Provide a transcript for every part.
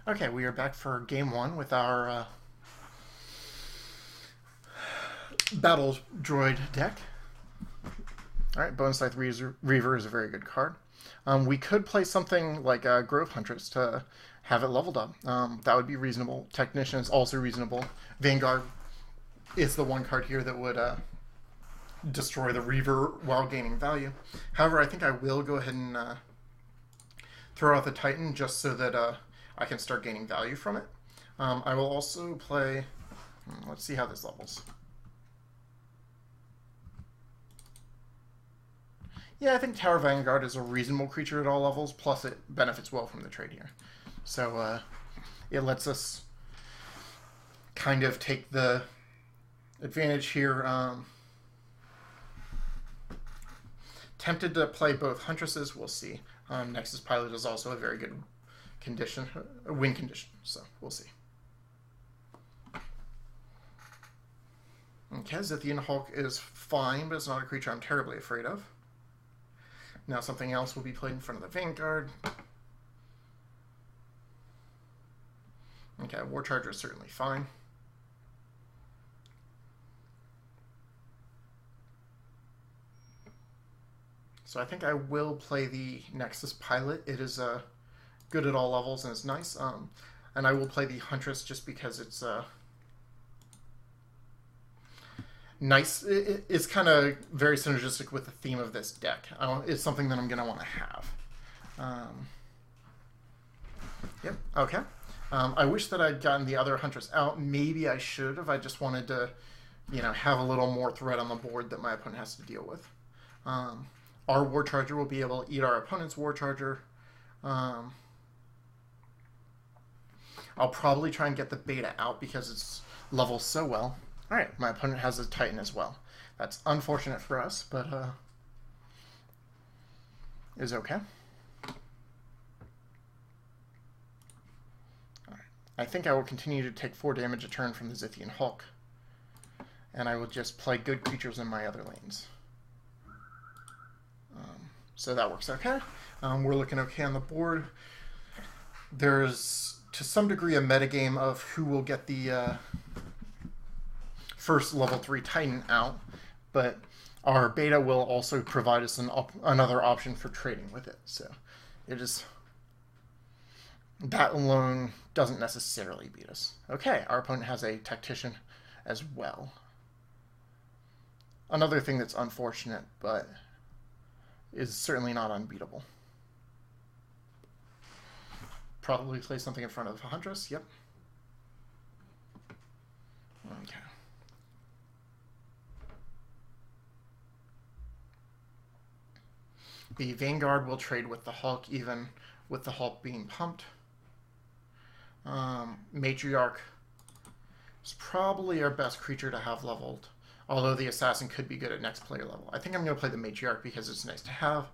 Okay, we are back for game one with our battle droid deck. Alright, Bonus Life Reaver is a very good card. We could play something like Grove Huntress to have it leveled up. That would be reasonable. Technician is also reasonable. Vanguard is the one card here that would destroy the Reaver while gaining value. However, I think I will go ahead and throw out the Titan just so that I can start gaining value from it. I will also play... let's see how this levels. Yeah, I think Tower Vanguard is a reasonable creature at all levels, plus it benefits well from the trade here. So it lets us kind of take the advantage here. Tempted to play both Huntresses, we'll see. Nexus Pilot is also a very good condition, win condition, so we'll see. Okay, Zithian Hulk is fine, but it's not a creature I'm terribly afraid of. Now something else will be played in front of the Vanguard. Okay, War Charger is certainly fine. So I think I will play the Nexus Pilot. It is good at all levels and it's nice. And I will play the Huntress just because it's nice. It's kind of very synergistic with the theme of this deck. It's something that I'm going to want to have. Yep, okay. I wish that I'd gotten the other Huntress out. Maybe I should have. I just wanted to, have a little more threat on the board that my opponent has to deal with. Our War Charger will be able to eat our opponent's War Charger. I'll probably try and get the beta out because it's levels so well. Alright, my opponent has a Titan as well. That's unfortunate for us, but is okay. Alright. I think I will continue to take 4 damage a turn from the Zithian Hulk. And I will just play good creatures in my other lanes. So that works okay. We're looking okay on the board. There's, to some degree, a metagame of who will get the first level 3 Titan out, but our beta will also provide us another option for trading with it. So it is... that alone doesn't necessarily beat us. Okay, our opponent has a Tactician as well. Another thing that's unfortunate, but is certainly not unbeatable. Probably play something in front of a Huntress. Yep. Okay. The Vanguard will trade with the Hulk, even with the Hulk being pumped. Matriarch is probably our best creature to have leveled, although the Assassin could be good at next player level. I think I'm going to play the Matriarch because it's nice to have.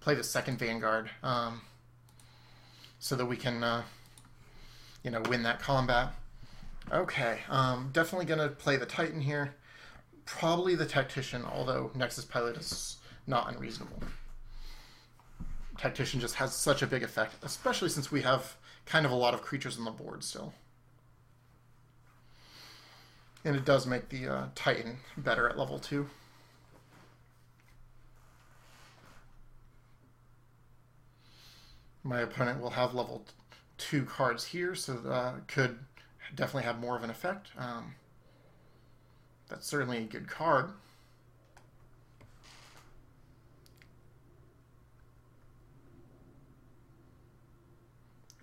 Play the second Vanguard so that we can, win that combat. Okay, definitely going to play the Titan here. Probably the Tactician, although Nexus Pilot is not unreasonable. Tactician just has such a big effect, especially since we have kind of a lot of creatures on the board still. And it does make the Titan better at level 2. My opponent will have level 2 cards here, so could definitely have more of an effect. That's certainly a good card.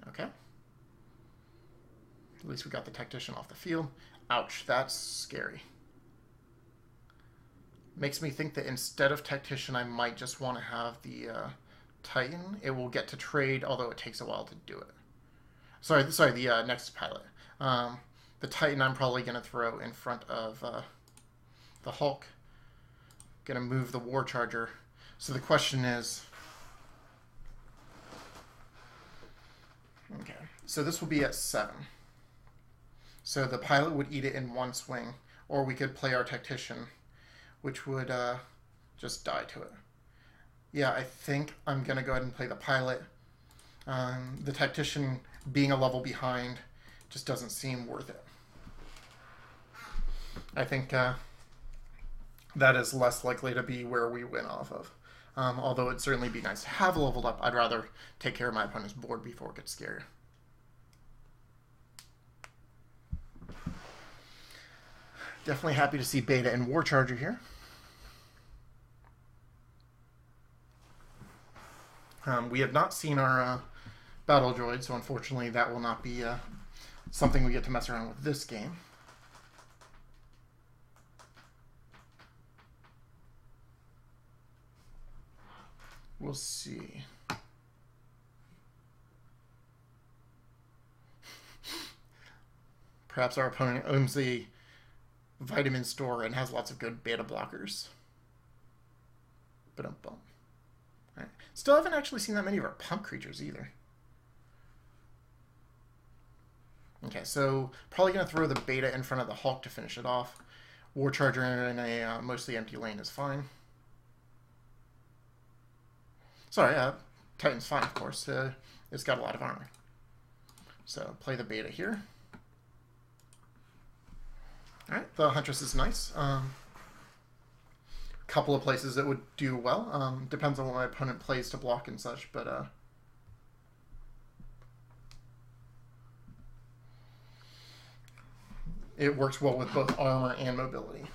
Okay. At least we got the Tactician off the field. Ouch, that's scary. Makes me think that instead of Tactician, I might just want to have the Titan. It will get to trade, although it takes a while to do it. Sorry, the Nexus Pilot. The Titan I'm probably going to throw in front of the Hulk. Going to move the War Charger. So the question is... okay, so this will be at 7. So the Pilot would eat it in one swing, or we could play our Tactician, which would just die to it. Yeah, I think I'm going to go ahead and play the Pilot. The Tactician being a level behind just doesn't seem worth it. I think that is less likely to be where we win off of. Although it'd certainly be nice to have leveled up, I'd rather take care of my opponent's board before it gets scarier. Definitely happy to see Beta and War Charger here. We have not seen our Battle Droid, so unfortunately that will not be something we get to mess around with this game. We'll see. Perhaps our opponent owns the vitamin store and has lots of good beta blockers. Ba-dum-bum. Right. Still haven't actually seen that many of our pump creatures either. Okay, so probably going to throw the beta in front of the Hulk to finish it off. War Charger in a mostly empty lane is fine. Sorry, Titan's fine, of course. It's got a lot of armor. So play the beta here. Alright, the Huntress is nice. Couple of places that would do well. Depends on what my opponent plays to block and such, but it works well with both armor and mobility.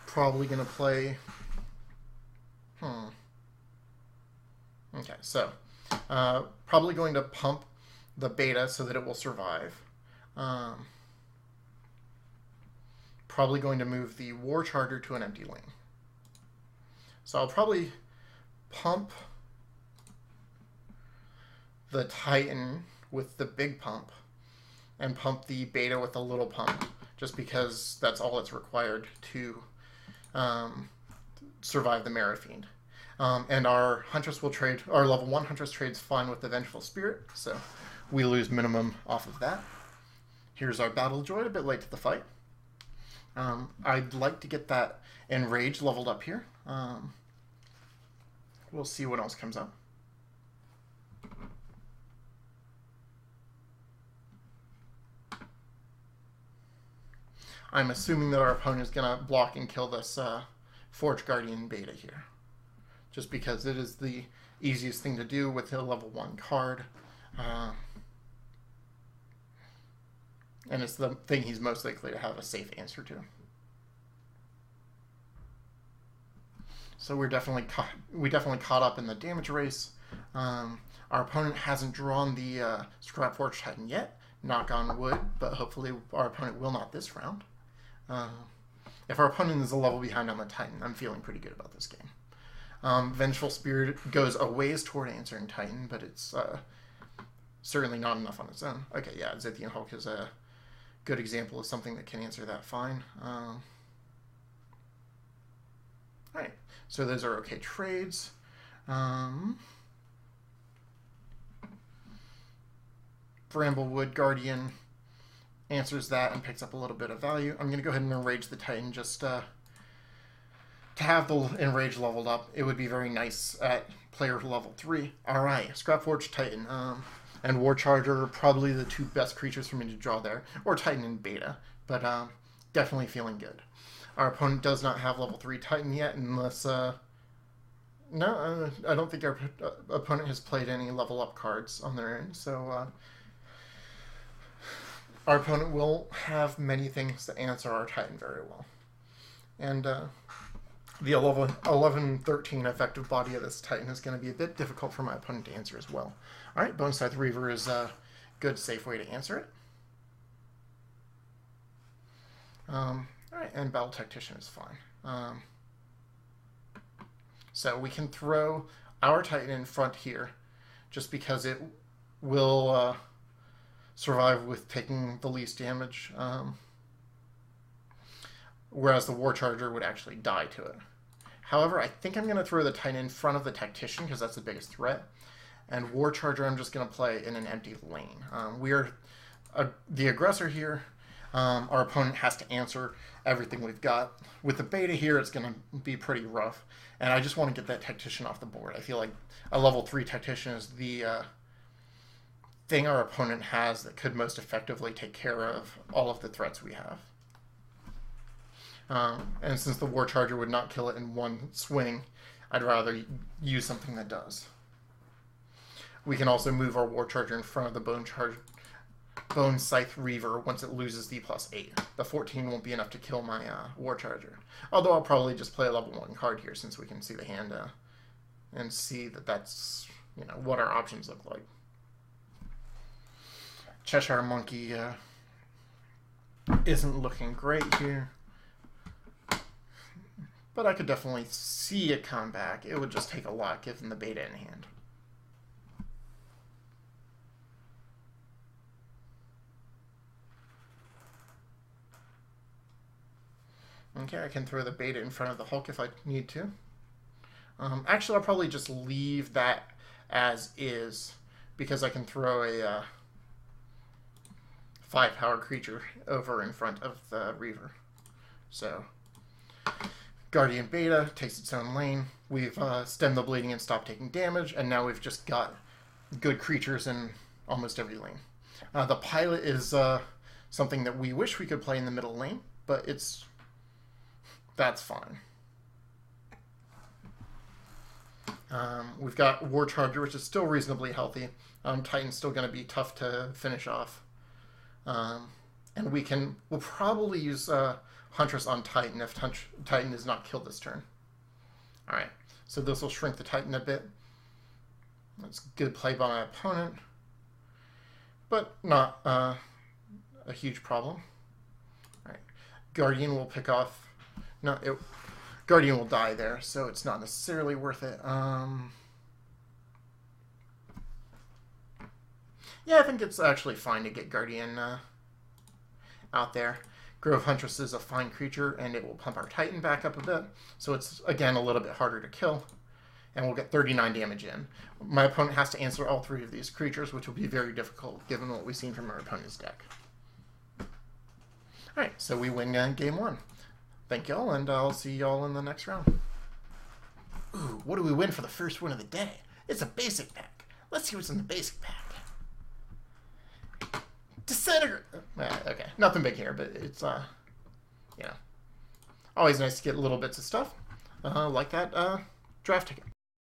Probably going to play... Okay, so probably going to pump the beta so that it will survive. Probably going to move the War Charger to an empty lane. So I'll probably pump the Titan with the big pump and pump the beta with the little pump, just because that's all it's required to survive the Mara Fiend. And our Huntress will trade, our level 1 Huntress trades fine with the Vengeful Spirit, so we lose minimum off of that. Here's our Battle Droid, a bit late to the fight. I'd like to get that Enrage leveled up here. We'll see what else comes up. I'm assuming that our opponent is going to block and kill this Forge Guardian beta here, just because it is the easiest thing to do with a level 1 card. And it's the thing he's most likely to have a safe answer to. So we definitely caught up in the damage race. Our opponent hasn't drawn the Solforge Titan yet, knock on wood, but hopefully our opponent will not this round. If our opponent is a level behind on the Titan, I'm feeling pretty good about this game. Vengeful Spirit goes a ways toward answering Titan, but it's certainly not enough on its own. Okay, yeah, Zithian Hulk is a good example of something that can answer that fine. Alright, so those are okay trades. Bramblewood Guardian answers that and picks up a little bit of value. I'm going to go ahead and enrage the Titan just to have the enrage leveled up. It would be very nice at player level 3. Alright, Solforge Titan. And War Charger are probably the two best creatures for me to draw there. Or Titan and Beta. But definitely feeling good. Our opponent does not have level 3 Titan yet unless... no, I don't think our opponent has played any level up cards on their end. So our opponent will have many things to answer our Titan very well. And the 11-13 effective body of this Titan is going to be a bit difficult for my opponent to answer as well. Alright, Bone Scythe Reaver is a good, safe way to answer it. Alright, and Battle Tactician is fine. So we can throw our Titan in front here, just because it will survive with taking the least damage, whereas the War Charger would actually die to it. However, I think I'm going to throw the Titan in front of the Tactician, because that's the biggest threat. And War Charger I'm just going to play in an empty lane. We are the aggressor here. our opponent has to answer everything we've got. With the beta here, it's going to be pretty rough. And I just want to get that Tactician off the board. I feel like a level 3 Tactician is the thing our opponent has that could most effectively take care of all of the threats we have. And since the War Charger would not kill it in one swing, I'd rather use something that does. We can also move our War Charger in front of the Bone Scythe Reaver once it loses the +8. The 14 won't be enough to kill my War Charger. Although I'll probably just play a level 1 card here since we can see the hand and see that that's, you know, what our options look like. Cheshire Monkey isn't looking great here. But I could definitely see it come back. It would just take a lot given the beta in hand. Okay, I can throw the beta in front of the Hulk if I need to. Actually, I'll probably just leave that as is because I can throw a 5-power creature over in front of the Reaver. So, Guardian Beta takes its own lane. We've stemmed the bleeding and stopped taking damage, and now we've just got good creatures in almost every lane. The Pilot is something that we wish we could play in the middle lane, but that's fine. We've got War Charger, which is still reasonably healthy. Titan's still going to be tough to finish off. And we'll probably use Huntress on Titan if Titan is not killed this turn. Alright, so this will shrink the Titan a bit. That's good play by my opponent, but not a huge problem. Alright, Guardian will pick off... No, Guardian will die there, so it's not necessarily worth it. Yeah, I think it's actually fine to get Guardian out there. Grove Huntress is a fine creature, and it will pump our Titan back up a bit, so it's, again, a little bit harder to kill, and we'll get 39 damage in. My opponent has to answer all 3 of these creatures, which will be very difficult, given what we've seen from our opponent's deck. Alright, so we win game 1. Thank y'all, and I'll see y'all in the next round. Ooh, what do we win for the first win of the day? It's a basic pack. Let's see what's in the basic pack. Disintegrate. Okay, nothing big here, but it's, you know, always nice to get little bits of stuff like that draft ticket.